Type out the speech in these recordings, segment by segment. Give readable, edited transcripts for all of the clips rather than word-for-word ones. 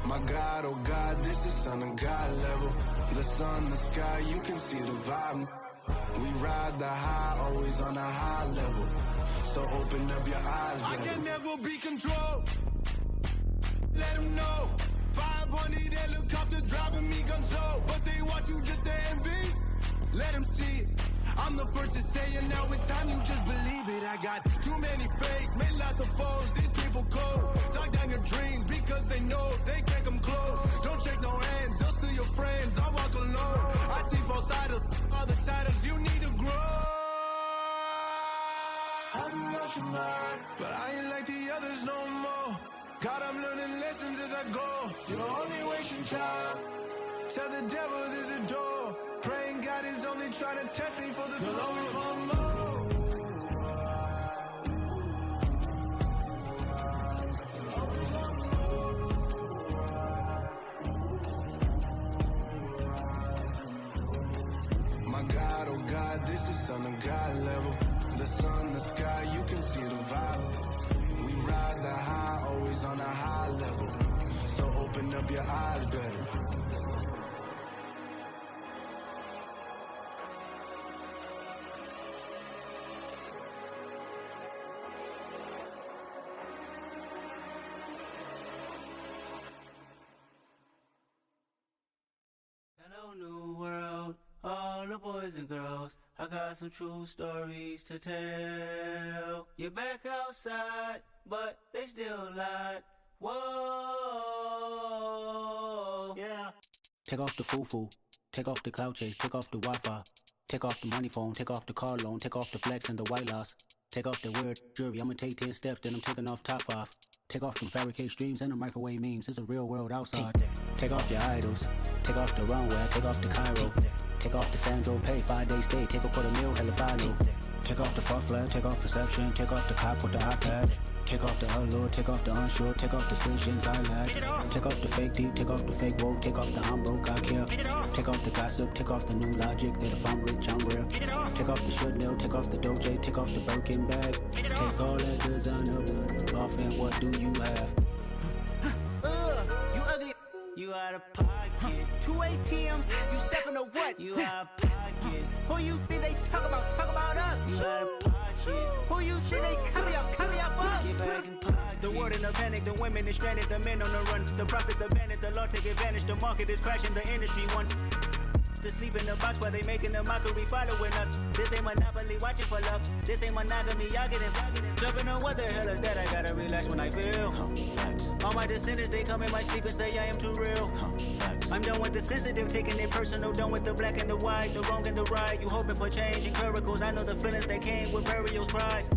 My God, oh God, this is on a God level. The sun, the sky, you can see the vibe. We ride the high, always on a high level. So open up your eyes, baby. I can never be controlled. Let them know. 500 helicopters driving me gonzo. But they want you just to envy. Let them see it. I'm the first to say it, now it's time you just believe it. I got too many fakes, made lots of foes. These people cold. Talk down your dreams because they know they can't come close. Don't shake no hands, they'll steal your friends. I walk alone. I see false idols, all the titles you need to grow. Have you lost your mind? But I ain't like the others no more. God, I'm learning lessons as I go. You're only wasting time. Tell the devil there's a door. Praying God is only trying to test me for the glory for more. My God, oh God, this is on a God level. The sun, the sky, you can see the vibe. We ride the high, always on a high level. So open up your eyes better. Hello, new world, all the boys and girls. I got some true stories to tell. You're back outside, but they still lied. Whoa, yeah. Take off the foo-foo, take off the cloud chase, take off the Wi-Fi, take off the money phone, take off the car loan, take off the flex and the white loss. Take off the weird jewelry, I'ma take 10 steps, then I'm taking off top 5. Take off them fabricated streams and the microwave memes, it's a real world outside. Take off your idols, take off the runway, take off the Cairo. Take off the Sandro Pay, 5-day stay, take a $250,000, hella final. Take off the far flag, take off perception, take off the cop with the iPad. Take off the allure, take off the unsure, take off decisions I lack. Take off the fake deep, take off the fake woke, take off the I'm broke, I care. Take off the gossip, take off the new logic, that if I'm rich, I'm rare. Take off the should know, take off the Doja, take off the Birkin bag. Take all that designer off and what do you have? You ugly, you out of pocket. 2 ATMs, you stepping to what? You out of pocket. Who you think they talk about? Talk about us. You out of pocket. Who you think they carry up for us? Get back in pocket. The world in a panic, the women is stranded, the men on the run. The profits abandoned, the law take advantage. The market is crashing, the industry wants to sleep in the box while they making a mockery following us. This ain't Monopoly, watching for love. This ain't monogamy, y'all getting jumping on what the hell is that? I gotta relax when I feel. All my descendants, they come in my sleep and say I am too real. I'm done with the sensitive, taking it personal. Done with the black and the white, the wrong and the right. You hoping for change and miracles. I know the feelings that came with burial cries.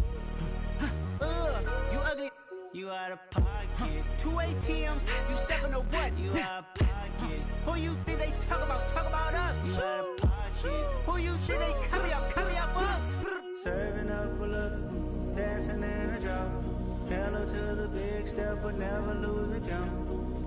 You ugly, you out of pocket. 2 ATMs, you stepping to what? You out of pocket. Who you think they talk about? Talk about us. You out of pocket. Who you think they carry up for us? Serving up a look, dancing in a drop. Hello to the big step, but never lose a count.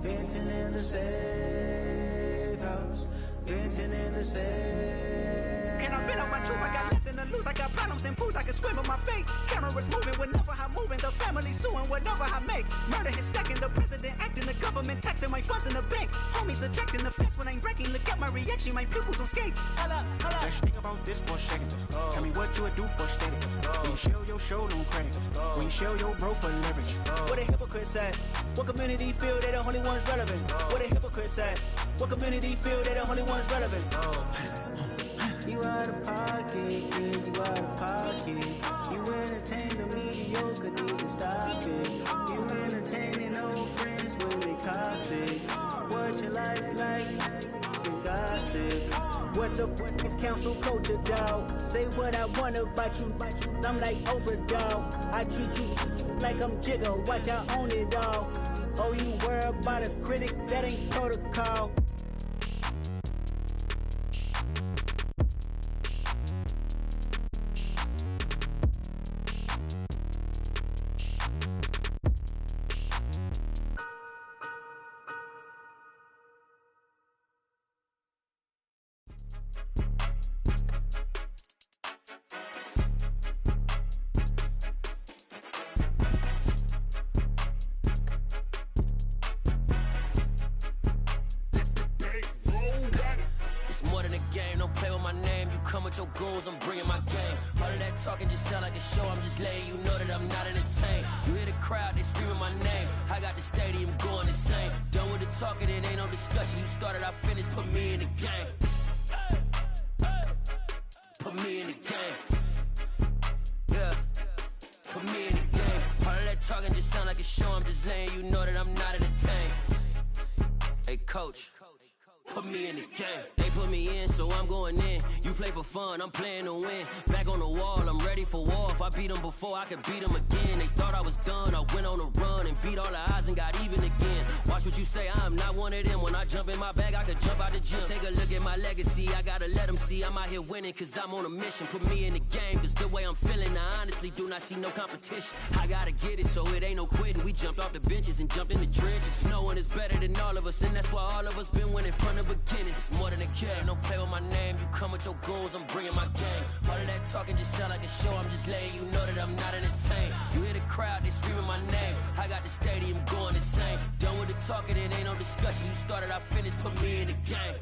Venting in the safe house. Venting in the safe. Can I vent on my truth? I got nothing to lose. I got problems and pools. I can swim with my fate. Cameras moving whenever I'm moving. The family suing whatever I make. Murder is stacking. The president acting. The government taxing my funds in the bank. Homies attracting the fence when I'm breaking. Look at my reaction. My pupils on skates. Holla, holla. Let's think about this for a second. Tell me what you would do for steady. When you show your show, don't crack. When you show your bro for leverage. What a hypocrite said. What community feel they the only ones relevant? What a hypocrite said. What community feel they the only ones relevant? You out of pocket, yeah, you out of pocket. You entertain the mediocre, need to stop it. You entertaining old friends when they toxic. What your life like? You gossip. What the is council culture, dog? Say what I want about you. I'm like Oprah, dog. I treat you like I'm Jigga. Watch I own it, dog. Oh, you worry about a critic? That ain't protocol. my name, you come with your goons, I'm bringing my game. All of that talking just sound like a show, I'm just letting you know that I'm not entertained. You hear the crowd, they screaming my name. I got the stadium going insane. Done with the talking, it ain't no discussion. You started, I finished, put me in the game. Put me in the game. Yeah, put me in the game. All of that talking just sound like a show, I'm just letting you know that I'm not entertained. Hey, coach, put me in the game. They put me in, so I'm going in. You play for fun, I'm playing to win. Back on the wall, I'm ready for war. If I beat them before, I could beat them again. They thought I was done, I went on a run and beat all the odds and got even again. Watch what you say, I'm not one of them. When I jump in my bag, I could jump out the gym. Take a look at my legacy, I gotta let them see I'm out here winning, cause I'm on a mission. Put me in the game, cause the way I'm feeling, I honestly do not see no competition. I gotta get it, so it ain't no quitting. We jumped off the benches and jumped in the trenches. No one is better than all of us, and that's why all of us been winning from the beginning. It's more than a game, don't play with my name. You come with your goons, I'm bringing my game. All of that talking just sound like a show, I'm just letting you know that I'm not entertained. You hear the crowd, they screaming my name. I got the stadium going insane. Done with the talking, it ain't no discussion. You started, I finished, put me in the game.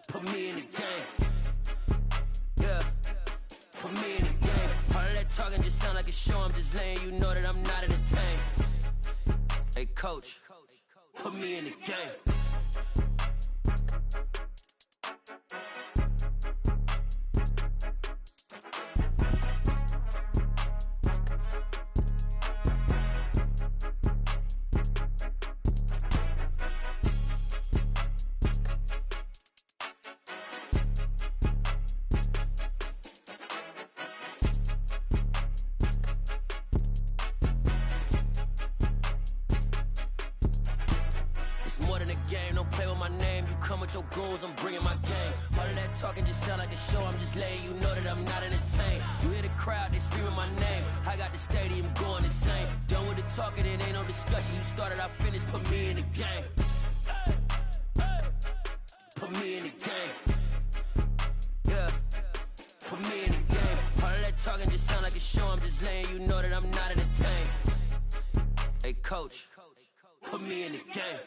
Put me in the game. Yeah, put me in the game. All of that talking just sound like a show, I'm just letting you know that I'm not entertained. Hey, coach, put me in the game. More than a game, don't play with my name. You come with your goons, I'm bringing my game. All of that talking just sound like a show, I'm just letting you know that I'm not entertained. You hear the crowd, they screaming my name. I got the stadium going insane. Done with the talking, it ain't no discussion. You started, I finished, put me in the game. Put me in the game. Yeah, put me in the game. All of that talking just sound like a show, I'm just letting you know that I'm not entertained. Hey, coach, put me in the game.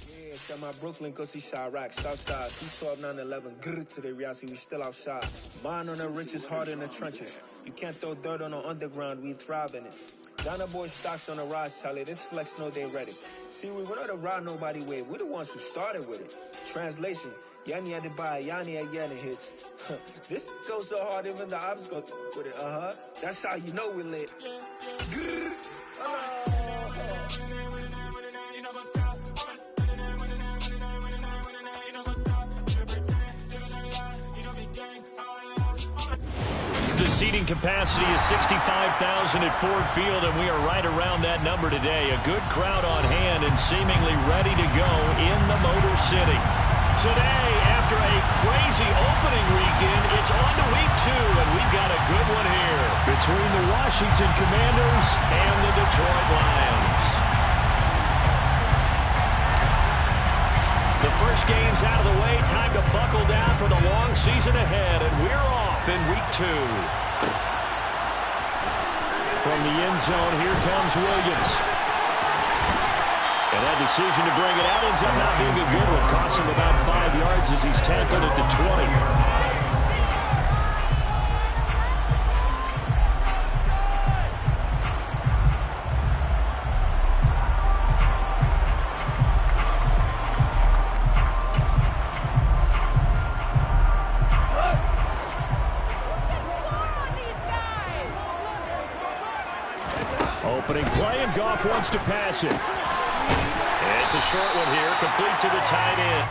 Yeah, tell my Brooklyn go see Chirac, Southside, C12 911, grr to the reality, we still outside. Mine on the riches, hard in the trenches. You can't throw dirt on the underground, we thrive in it. Donna Boy stocks on the rise, Charlie, this flex know they ready. See, we were not to ride nobody with, we're the ones who started with it. Translation, Yanni had to buy, Yanni had Yanni hits. This goes so hard, even the ops go with it, That's how you know we lit. Grr, The seating capacity is 65,000 at Ford Field, and we are right around that number today. A good crowd on hand and seemingly ready to go in the Motor City. Today, after a crazy opening weekend, it's on to week 2, and we've got a good one here between the Washington Commanders and the Detroit Lions. The first game's out of the way. Time to buckle down for the long season ahead, and we're off in week 2. From the end zone, here comes Williams. And that decision to bring it out ends up not being a good one. Costs him about 5 yards as he's tackled at the 20. Opening play, and Goff wants to pass it. It's a short one here, complete to the tight end.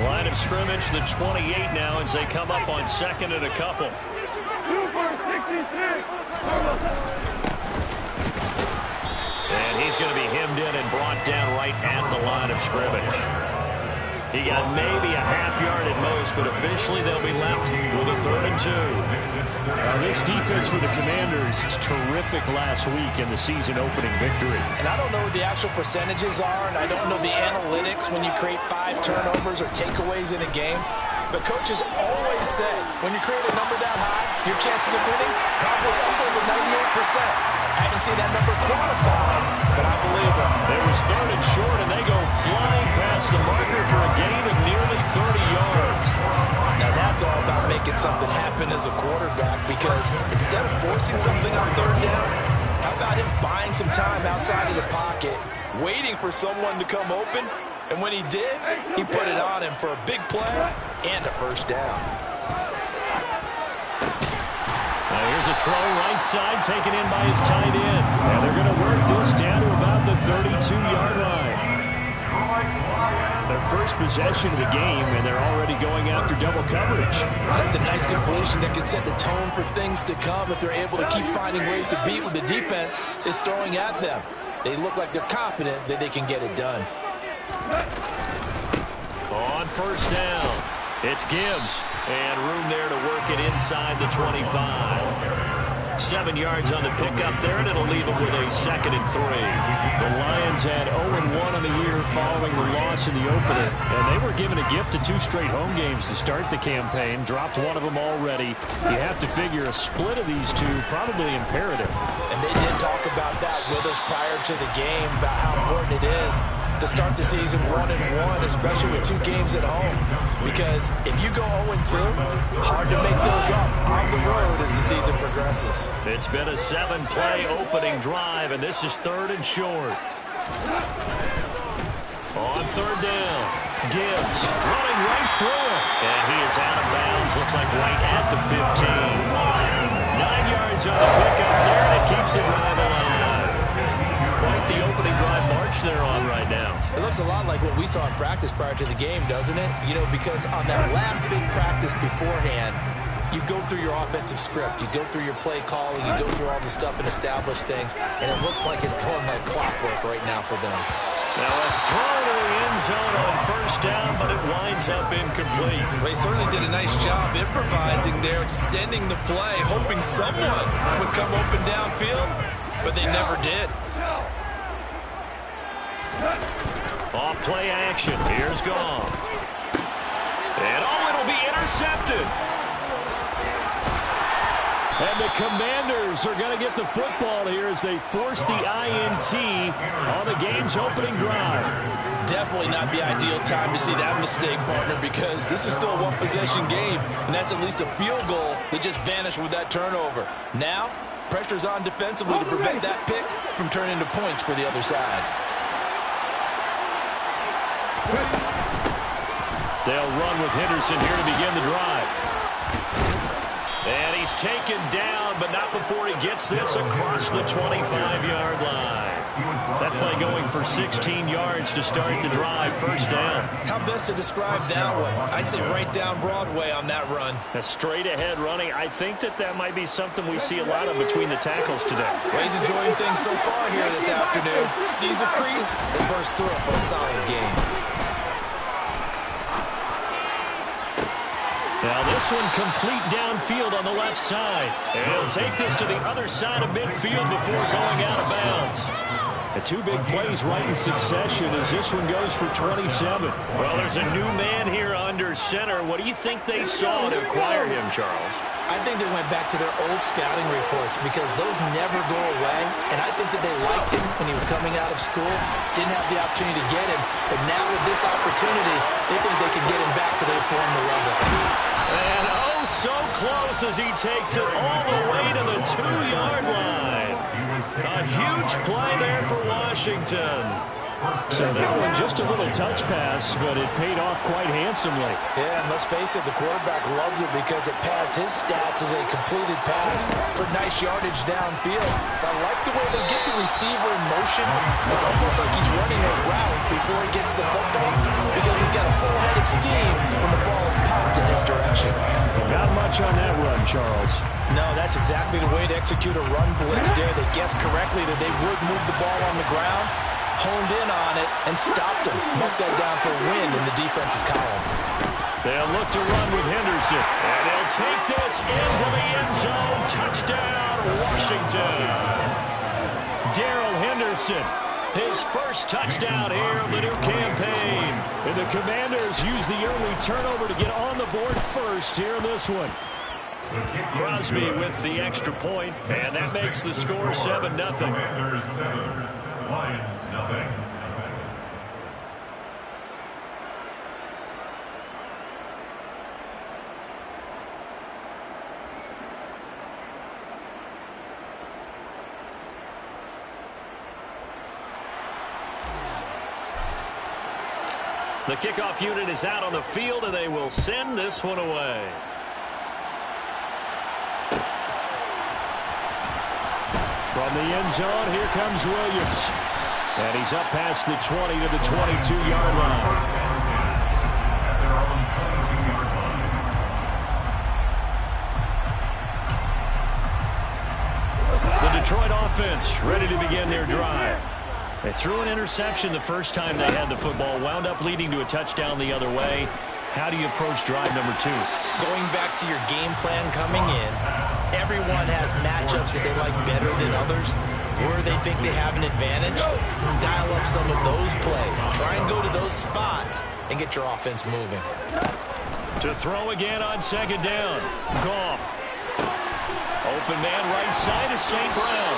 Line of scrimmage, the 28 now, as they come up on second and a couple. And he's going to be hemmed in and brought down right at the line of scrimmage. He got maybe a half yard at most, but officially they'll be left with a 3rd and 2. This defense for the Commanders is terrific last week in the season opening victory. And I don't know what the actual percentages are, and I don't know the analytics when you create 5 turnovers or takeaways in a game. But coaches always say, when you create a number that high, your chances of winning probably up over 98%. I haven't seen that number quantified, but I believe them. It was 3rd and short, and they go flying past the marker for a gain of nearly 30 yards. Now that's all about making something happen as a quarterback, because instead of forcing something on 3rd down, how about him buying some time outside of the pocket, waiting for someone to come open, and when he did, he put it on him for a big play and a 1st down. Now here's a throw right side taken in by his tight end. And they're going to work this down to about the 32-yard line. Their first possession of the game, and they're already going after double coverage. That's a nice completion that can set the tone for things to come if they're able to keep finding ways to beat what the defense is throwing at them. They look like they're confident that they can get it done. On 1st down, it's Gibbs, and room there to work it inside the 25. 7 yards on the pickup there, and it'll leave them with a 2nd and 3. The Lions had 0-1 on the year following the loss in the opener, and they were given a gift of 2 straight home games to start the campaign. Dropped one of them already. You have to figure a split of these 2 probably imperative. And they did talk about that with us prior to the game, about how important it is to start the season 1-1, especially with 2 games at home. Because if you go 0-2, hard to make those up on the road as the season progresses. It's been a 7-play opening drive, and this is 3rd and short. On 3rd down, Gibbs running right through it. And he is out of bounds, looks like right at the 15. 9 yards on the pickup there, and it keeps it right alive. Quite the opening drive march they're on right now. It looks a lot like what we saw in practice prior to the game, doesn't it? You know, because on that last big practice beforehand, you go through your offensive script, you go through your play calling, you go through all the stuff and establish things, and it looks like it's going like clockwork right now for them. Now a throw to the end zone on 1st down, but it winds up incomplete. Well, they certainly did a nice job improvising there, extending the play, hoping someone would come open downfield, but they never did. Off play action. Here's Goff. And it'll be intercepted. And the Commanders are going to get the football here as they force the INT on the game's opening drive. Definitely not the ideal time to see that mistake, partner, because this is still a one-possession game, and that's at least a field goal that just vanished with that turnover. Now, pressure's on defensively to prevent that pick from turning into points for the other side. They'll run with Henderson here to begin the drive. And he's taken down, but not before he gets this across the 25-yard line. That play going for 16 yards to start the drive. 1st down. How best to describe that one? I'd say right down Broadway on that run. A straight-ahead running. I think that might be something we see a lot of between the tackles today. Well, he's enjoying things so far here this afternoon. Sees a crease and bursts through it for a solid gain. Now this one complete downfield on the left side. And he'll take this to the other side of midfield before going out of bounds. The 2 big plays right in succession as this one goes for 27. Well, there's a new man here under center. What do you think they saw to acquire him, Charles? I think they went back to their old scouting reports because those never go away. And I think that they liked him when he was coming out of school. Didn't have the opportunity to get him. But now with this opportunity, they think they can get him back to their former level. And oh, so close as he takes it all the way to the 2-yard line. A huge play there for Washington. So that one just a little touch pass, but it paid off quite handsomely. Yeah, and let's face it, the quarterback loves it because it pads his stats as a completed pass for nice yardage downfield. I like the way they get the receiver in motion. It's almost like he's running a route before he gets the football because he's got a full-headed steam when the ball is popped in his direction. Not much on that run, Charles. No, that's exactly the way to execute a run blitz there. They guessed correctly that they would move the ball on the ground. honed in on it and stopped him. Marked that down for a win in the defense's column. They'll look to run with Henderson. And they'll take this into the end zone. Touchdown, Washington. Darrell Henderson, his first touchdown here of the new campaign. And the Commanders use the early turnover to get on the board first here in this one. Crosby with the extra point, and that makes the score 7-0. Commanders 7, Lions 0. The kickoff unit is out on the field, and they will send this one away. From the end zone, here comes Williams. And he's up past the 20 to the 22-yard line. The Detroit offense ready to begin their drive. They threw an interception the first time they had the football, wound up leading to a touchdown the other way. How do you approach drive number 2? Going back to your game plan coming in, everyone has matchups that they like better than others, where they think they have an advantage. Dial up some of those plays. Try and go to those spots and get your offense moving. To throw again on second down. Goff. Open man right side is St. Brown.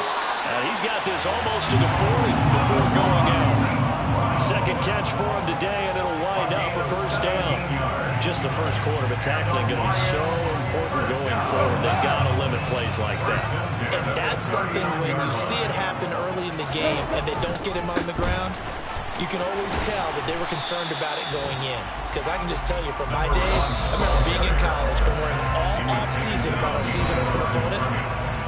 And he's got this almost to the 40 before going out. Second catch for him today, and it'll wind up a first down. Just the first quarter, but tackling going to be so important going forward. They've got to limit plays like that. And that's something when you see it happen early in the game and they don't get him on the ground, you can always tell that they were concerned about it going in. Because I can just tell you from my days, I remember being in college and worrying all off-season about our season open opponent.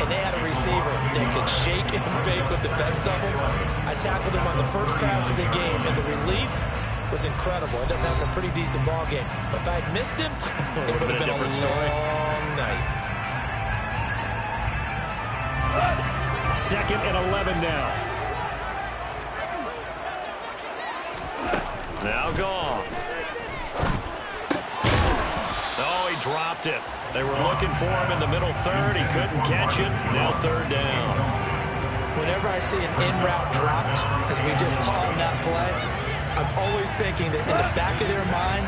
And they had a receiver that could shake and bake with the best of them. I tackled him on the first pass of the game, and the relief was incredible. Ended up having a pretty decent ball game. But if I had missed him, it would have been a long night. Second and 11 now. Now Goff. Oh, he dropped it. They were looking for him in the middle third. He couldn't catch it. Now third down. Whenever I see an in-route dropped, as we just saw on that play, I'm always thinking that in the back of their mind,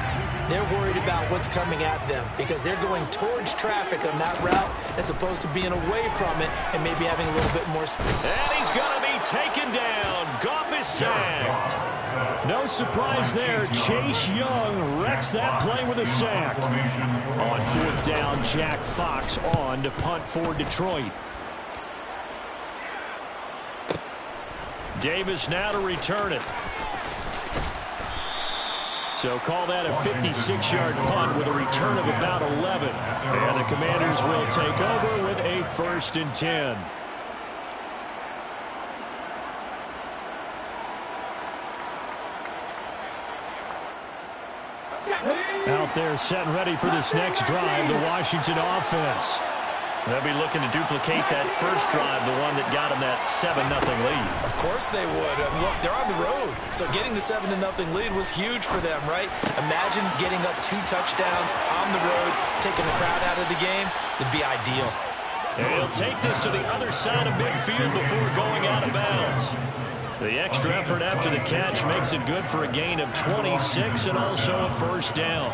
they're worried about what's coming at them because they're going towards traffic on that route as opposed to being away from it and maybe having a little bit more speed. And he's going to be taken down. Goff is sacked. No surprise there. Chase Young wrecks that play with a sack. On fourth down, Jack Fox on to punt for Detroit. Davis now to return it. So call that a 56-yard punt with a return of about 11. And the Commanders will take over with a 1st and 10. Out there set and ready for this next drive, the Washington offense. They'll be looking to duplicate that first drive, the one that got them that 7-0 lead. Of course they would. Look, they're on the road. So getting the 7-0 lead was huge for them, right? Imagine getting up 2 touchdowns on the road, taking the crowd out of the game. It'd be ideal. And he'll take this to the other side of midfield before going out of bounds. The extra effort after the catch makes it good for a gain of 26 and also a first down.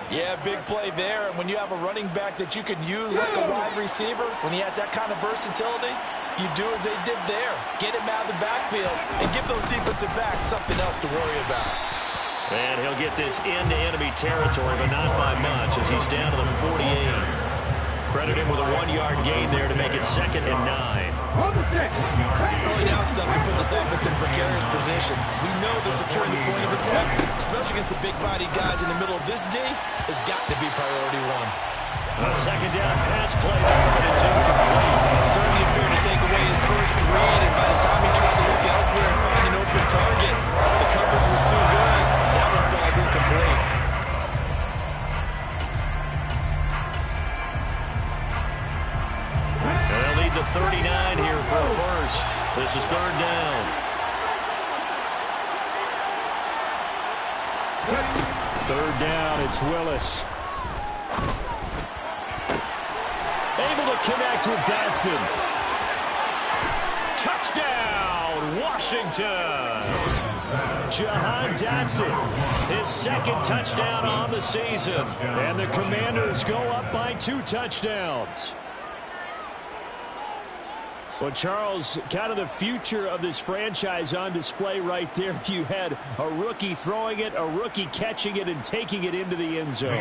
Yeah, big play there. And when you have a running back that you can use like a wide receiver, when he has that kind of versatility, you do as they did there. Get him out of the backfield and give those defensive backs something else to worry about. And he'll get this into enemy territory, but not by much as he's down to the 48. Credit him with a 1-yard gain there to make it 2nd and 9. Early down stuff to put this offense in precarious position. We know that securing the point of attack, especially against the big-bodied guys in the middle of this D, has got to be priority 1. A 2nd down pass play, but it's incomplete. Certainly appeared to take away his first read, and by the time he tried to look elsewhere and find an open target, the coverage was too good. That one falls incomplete. They'll need the 39 here for a first. This is 3rd down. Third down, it's Willis. Able to connect with Dotson. Touchdown, Washington. Jahan Dotson, his second touchdown on the season. And the Commanders go up by 2 touchdowns. Well, Charles, kind of the future of this franchise on display right there. You had a rookie throwing it, a rookie catching it, and taking it into the end zone.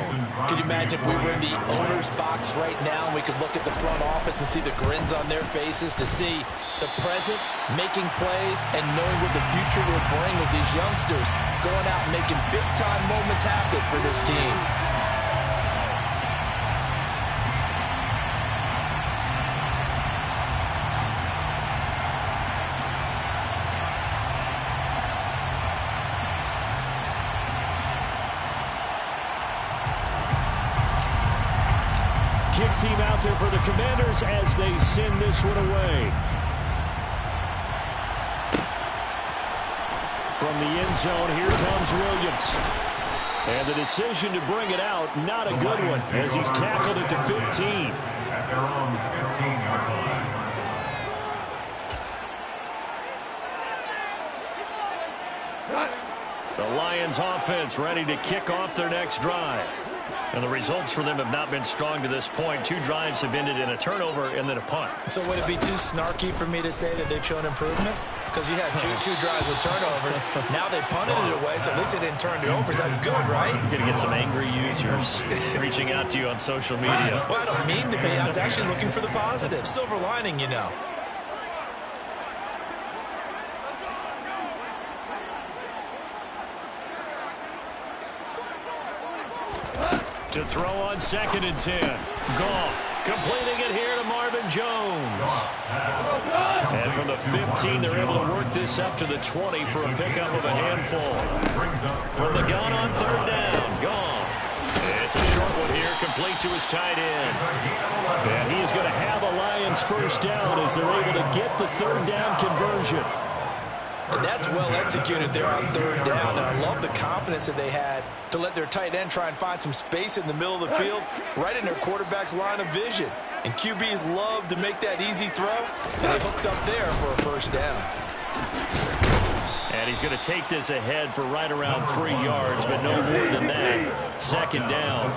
Could you imagine if we were in the owner's box right now and we could look at the front office and see the grins on their faces, to see the present making plays and knowing what the future will bring with these youngsters going out and making big-time moments happen for this team. Kick team out there for the Commanders as they send this one away. From the end zone, here comes Williams. And the decision to bring it out, not a good one, as he's tackled at the 15. At their own 15-yard line. The Lions offense ready to kick off their next drive. And the results for them have not been strong to this point. 2 drives have ended in a turnover and then a punt. So would it be too snarky for me to say that they've shown improvement? Because you had two drives with turnovers. Now they punted it away, so at least they didn't turn it over. So that's good, right? You're going to get some angry users reaching out to you on social media. Well, I don't mean to be. I was actually looking for the positive. Silver lining, you know. To throw on 2nd and 10. Goff completing it here to Marvin Jones. And from the 15, they're able to work this up to the 20 for a pickup of a handful. From the gun on 3rd down, Goff. It's a short one here, complete to his tight end. And he is going to have a Lions first down as they're able to get the 3rd down conversion. And that's well executed there on 3rd down. And I love the confidence that they had to let their tight end try and find some space in the middle of the field, right in their quarterback's line of vision. And QBs love to make that easy throw, and they hooked up there for a first down. And he's going to take this ahead for right around 3 yards, but no more than that. 2nd down.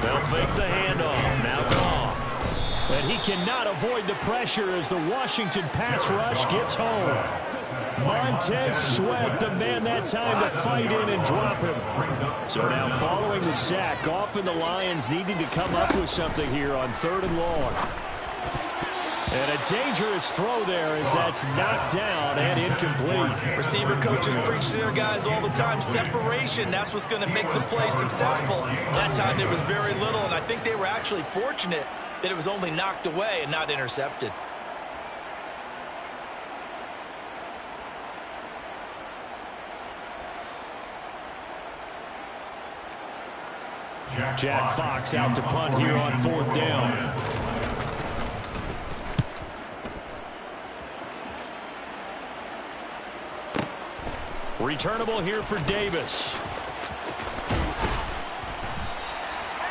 They'll fake the handoff. Now Goff. And he cannot avoid the pressure as the Washington pass rush gets home. Montez Sweat, the man that time to fight in and drop him. So now following the sack, Goff and the Lions needing to come up with something here on 3rd and long. And a dangerous throw there as that's knocked down and incomplete. Receiver coaches preach to their guys all the time. Separation, that's what's going to make the play successful. That time there was very little, and I think they were actually fortunate that it was only knocked away and not intercepted. Jack Fox out to punt here on 4th down. Returnable here for Davis.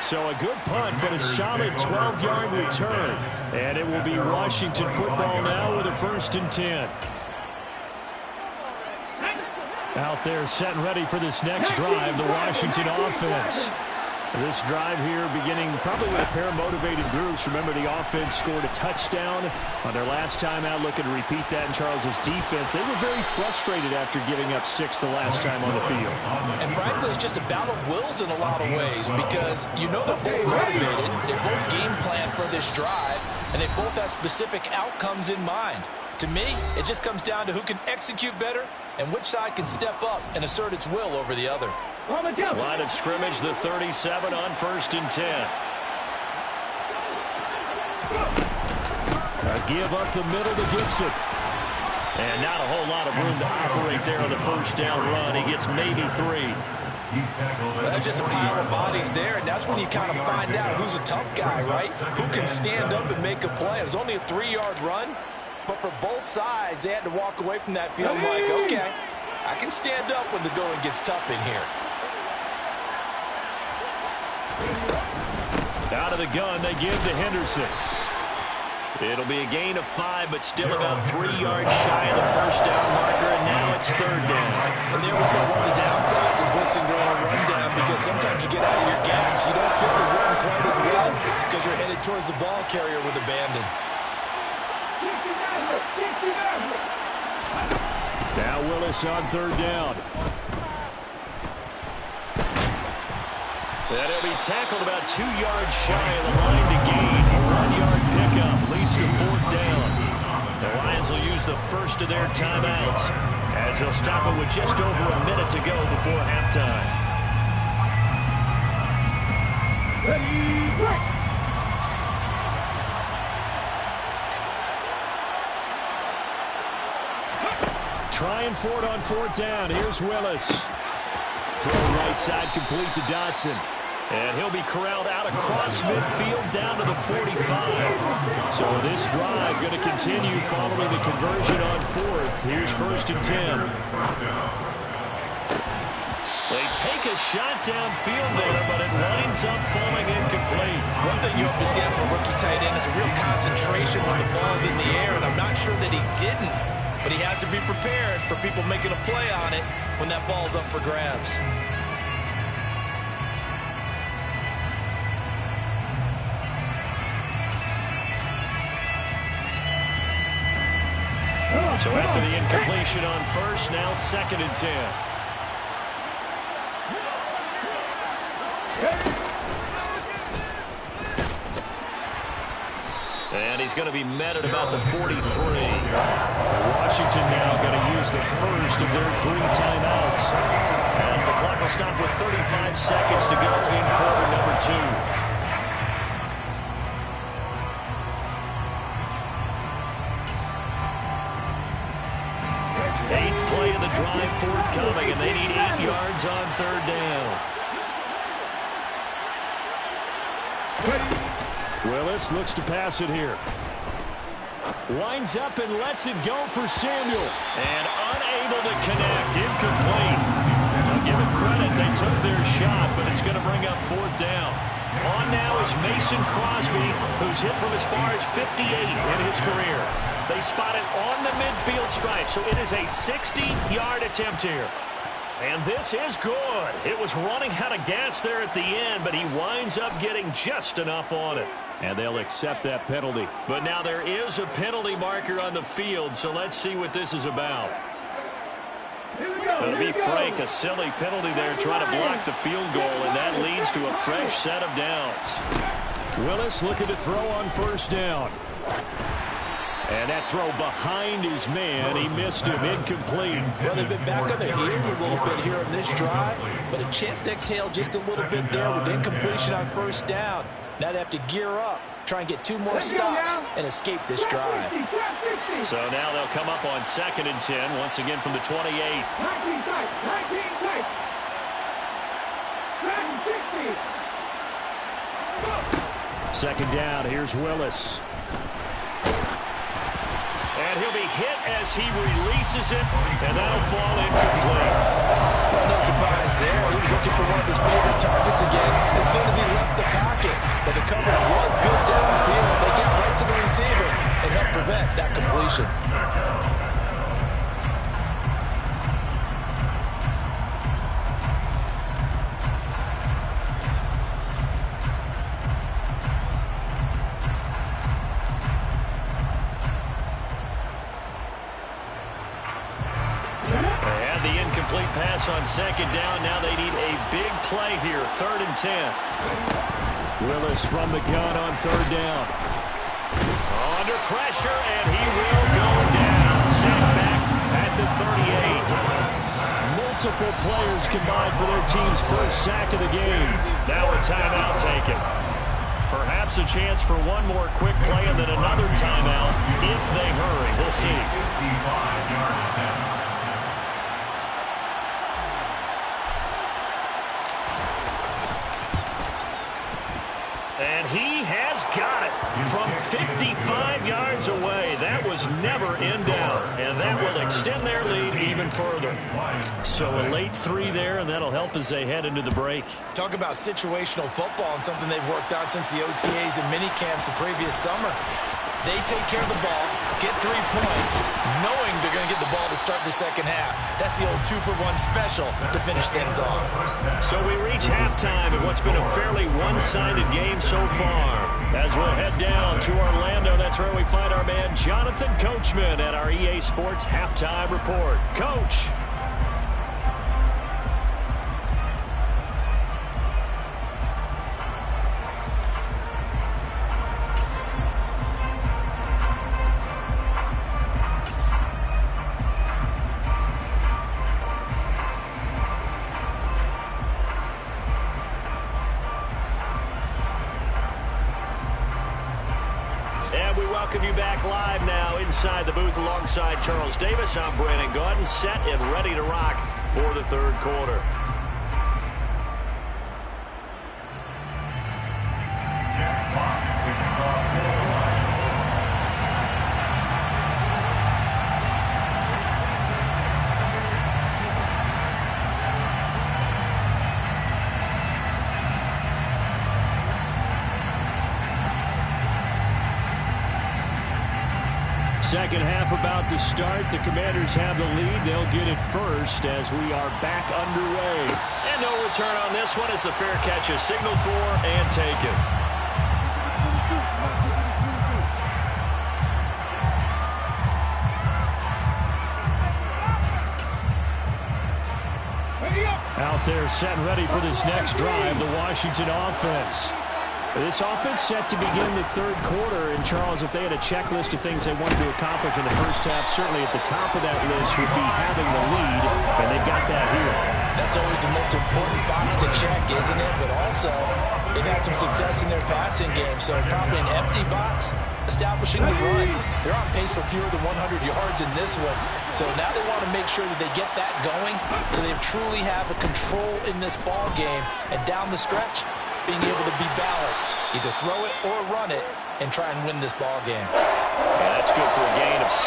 So a good punt, but a solid 12-yard return. And it will be Washington football now with a 1st and 10. Out there set and ready for this next drive, the Washington offense. This drive here beginning probably with a pair of motivated groups. Remember, the offense scored a touchdown on their last time out. Looking to repeat that in Charles's defense. They were very frustrated after giving up 6 the last time on the field. And frankly, it's just a battle of wills in a lot of ways because you know they're both motivated. They both game plan for this drive, and they both have specific outcomes in mind. To me, it just comes down to who can execute better and which side can step up and assert its will over the other. Line of scrimmage, the 37 on 1st and 10. A give up the middle to Gibson. And not a whole lot of room to operate there on the 1st down run. He gets maybe 3. Well, there's just a pile of bodies there, and that's when you kind of find out who's a tough guy, right? Who can stand up and make a play. It was only a 3-yard run, but for both sides, they had to walk away from that field like, okay, I can stand up when the going gets tough in here. Out of the gun, they give to Henderson. It'll be a gain of 5, but still about 3 yards shy of the first down marker, and now it's third down. And there was one of the downsides of blitzing during a run down, because sometimes you get out of your gaps. You don't fit the run quite as well because you're headed towards the ball carrier with abandon. Now Willis on third down. And he'll be tackled about 2 yards shy of the line to gain. A 1-yard pickup leads to fourth down. The Lions will use the first of their timeouts as they'll stop it with just over a minute to go before halftime. Ready, break! Trying for it on fourth down. Here's Willis. Throw right side complete to Dotson. And he'll be corralled out across midfield down to the 45. So this drive going to continue following the conversion on fourth. Here's first and 10. They take a shot downfield there, but it winds up falling incomplete. One thing you hope to see out of a rookie tight end is a real concentration when the ball's in the air, and I'm not sure that he didn't. But he has to be prepared for people making a play on it when that ball's up for grabs. So after the incompletion on first, now second and 10. And he's going to be met at about the 43. Washington now going to use the first of their 3 timeouts. As the clock will stop with 35 seconds to go in quarter number 2. Eighth play of the drive forthcoming, and they need 8 yards on third down. Willis looks to pass it here. Winds up and lets it go for Samuel. And unable to connect, incomplete. I'll give it credit, they took their shot, but it's going to bring up fourth down. On now is Mason Crosby, who's hit from as far as 58 in his career. They spot it on the midfield stripe, so it is a 60-yard attempt here. And this is good. It was running out of gas there at the end, but he winds up getting just enough on it. And they'll accept that penalty. But now there is a penalty marker on the field, so let's see what this is about. To be frank, a silly penalty there trying to block the field goal, and that leads to a fresh set of downs. Willis looking to throw on first down. And that throw behind his man, he missed him, incomplete. Well, they've been back on their heels a little bit here on this drive, but a chance to exhale just a little bit there with incompletion on first down. Now they have to gear up, try and get 2 more stops, and escape this drive. So now they'll come up on second and 10, once again from the 28. 19 tight. 60. Second down, here's Willis. And he'll be hit as he releases it, and that'll fall incomplete. Well, no surprise there. He was looking for one of his favorite targets again as soon as he left the pocket. But the coverage was good downfield. They get right to the receiver and help prevent that completion. Pass on second down. Now they need a big play here. Third and 10. Willis from the gun on third down. Under pressure, and he will go down. Sacked back at the 38. Multiple players combined for their team's first sack of the game. Now a timeout taken. Perhaps a chance for one more quick play and then another timeout if they hurry. We'll see. 55-yard attempt. And he has got it from 55 yards away. say that was never in doubt, and that will extend their lead even further. So a late 3 there, and that'll help as they head into the break. Talk about situational football and something they've worked on since the OTAs and mini camps the previous summer. They take care of the ball, get 3 points, knowing they're going to get the ball to start the second half. That's the old 2-for-1 special to finish things off. So we reach halftime in what's been a fairly one-sided game so far. As we'll head down to Orlando, that's where we find our man Jonathan Coachman at our EA Sports Halftime Report. Coach. Welcome you back live now inside the booth alongside Charles Davis. I'm Brandon Gaudin, set and ready to rock for the third quarter. Jack Fox taking off goal line. Second half about to start. The Commanders have the lead. They'll get it first as we are back underway. And no return on this one as the fair catch is signaled for and taken. Out there set and ready for this next drive, the Washington offense. This offense set to begin the third quarter, and Charles, if they had a checklist of things they wanted to accomplish in the first half, certainly at the top of that list would be having the lead, and they've got that here. That's always the most important box to check, isn't it? But also, they've had some success in their passing game, so probably an empty box, establishing the run. They're on pace for fewer than 100 yards in this one, so now they want to make sure that they get that going so they truly have a control in this ball game, and down the stretch, being able to be balanced, either throw it or run it, and try and win this ball game. That's good for a gain of 6,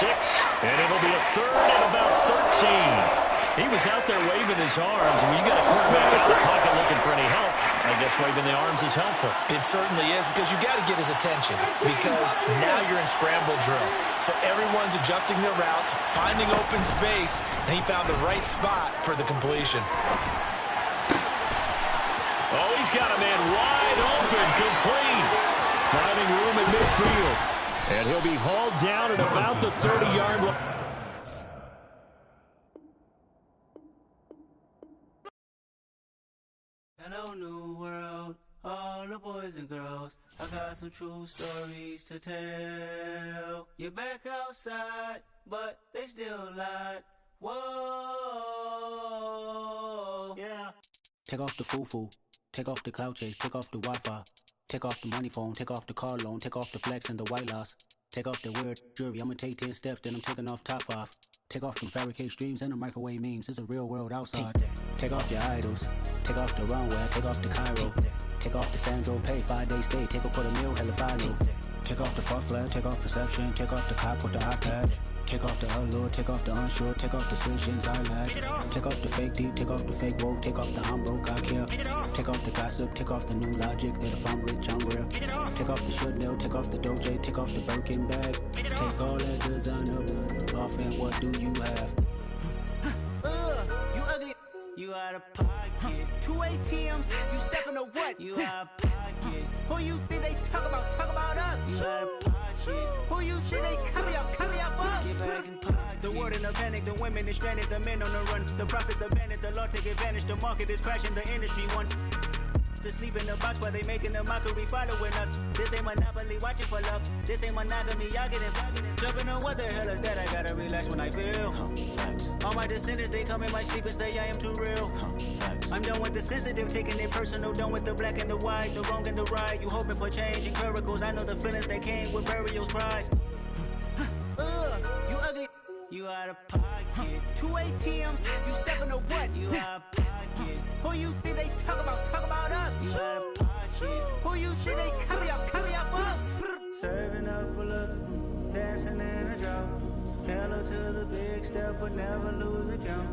and it'll be a third and about 13. He was out there waving his arms, and when you got a quarterback out of the pocket looking for any help, I guess waving the arms is helpful. It certainly is, because you got to get his attention, because now you're in scramble drill. So everyone's adjusting their routes, finding open space, and he found the right spot for the completion. Oh, he's got a man wide open, complete. Finding room in midfield. And he'll be hauled down at about the 30-yard line. Hello, new world, all the boys and girls. I got some true stories to tell. You're back outside, but they still lied. Whoa, yeah. Take off the foo-foo. Take off the cloud chase, take off the Wi-Fi. Take off the money phone, take off the car loan, take off the flex and the white loss. Take off the weird jewelry, I'ma take 10 steps, then I'm taking off top 5. Take off them fabricated streams and the microwave memes, it's a real world outside. Take off your idols, take off the runway, take off the Cairo. Take off the Sandro Pay, 5-day stay, take a $250,000, hella follow. Take off the false flag, take off perception, take off the cop with the iPad. Take off the allure, take off the unsure, take off decisions I lack. Take off the fake deep, take off the fake woke, take off the I'm broke, I care. Take off the gossip, take off the new logic that if I'm rich, I'm real. Take off the should know, take off the Doja, take off the Birkin bag. Take all that designer off and what do you have? You ugly. You out of pocket. 2 ATMs, you stepping to what? You out of pocket. Who you think they talk about? Talk about us. You out of pocket. Who you think they carry out for us? Get back in pocket. The world in a panic, the women is stranded, the men on the run. The profits abandoned, the law take advantage. The market is crashing, the industry wants to sleep in the box while they making a mockery following us. This ain't Monopoly, watching for love. This ain't monogamy, y'all getting jumping on what the hell is that? I gotta relax when I feel. All my descendants, they come in my sleep and say I am too real. I'm done with the sensitive, taking it personal. Done with the black and the white, the wrong and the right. You hoping for change and miracles. I know the feelings that came with burials, cries. You ugly. You out of pocket. 2 ATMs, you stepping to what? You out of pocket. Who you think they talk about? Talk about us. You out of pocket. Who you think they carry out for us? Serving up a look, then dancing in a drought. Hello to the big step, but never lose account.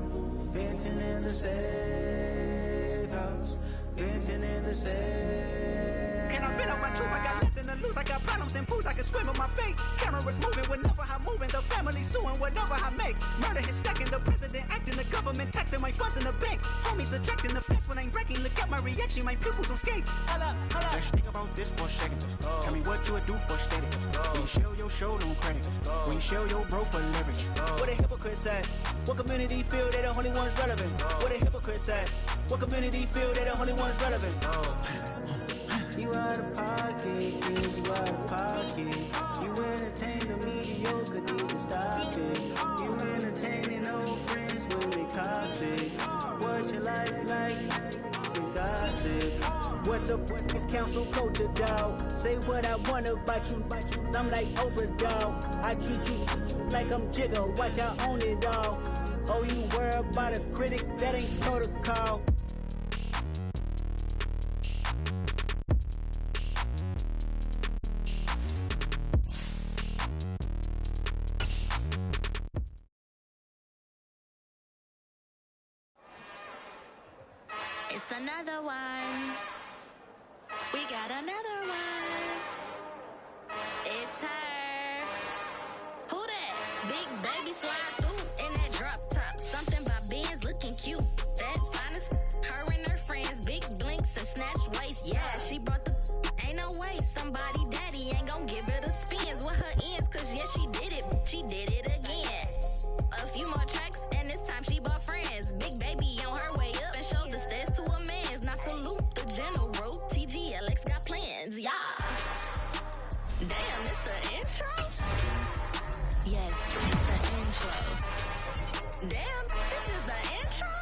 Venting in the safe house. Venting in the safe. Can I vent out my truth? I got nothing to lose. I got problems and booze. I can swim with my fate. Cameras moving whenever I'm moving. The family suing whatever I make. Murder is stacking. The president acting. The government taxing my funds in the bank. Homies attracting the fence when I'm breaking. Look at my reaction. My pupils on skates. Hold up, hold up. Let's think about this for a second. Tell me what you would do for steady. When you show your show, no credit. When you show your bro for leverage. What a hypocrite said. What community feel they the only ones relevant? What a hypocrite said. What community feel they the only ones relevant? You out of pocket, yeah, you out of pocket. You entertain the mediocre, need to stop it. You entertaining old friends when they toxic. What your life like? You gossip. What the fuck is council culture, dog? Say what I want about you. I'm like Oprah, dog. I treat you like I'm Jigga. Watch I own it, dog. Oh, you worry about a critic? That ain't protocol. It's another one. We got another one. It's her. Who that? Big baby slide through in that drop top. Something by Benz looking cute. That's honest. Her and her friends, big blinks and snatch waist. Yeah, she brought the. Ain't no way somebody daddy ain't gon' give her the spins with her ends. Cause yeah, she did it. She did it again. A few more tracks and this time she bought friends. Big baby on her way up and showed the stairs to a man's. Now salute the general. TGLX got plans, yeah. Damn, it's the intro? Yes, it's the intro. Damn, this is the intro?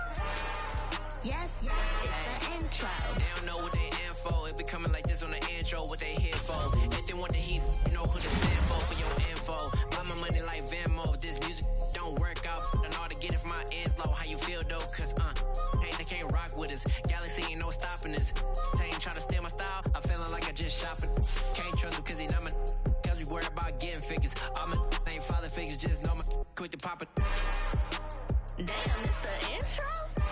Yes, it's the intro. They don't know what they in for. If we coming like this on the intro, what they here for? If they want the heat, you know who to send for your info. Buy my money like Venmo. If this music don't work out, I know how to get it from my ends low. How you feel though? Cause hey, they can't rock with us. Galaxy ain't no stopping this. They ain't trying to steal my style. I'm feeling like I just shopping. Can't trust him cause he not my. Cause we worry about getting figures. All my ain't father figures, just know my quick to pop it. Damn, it's the intro?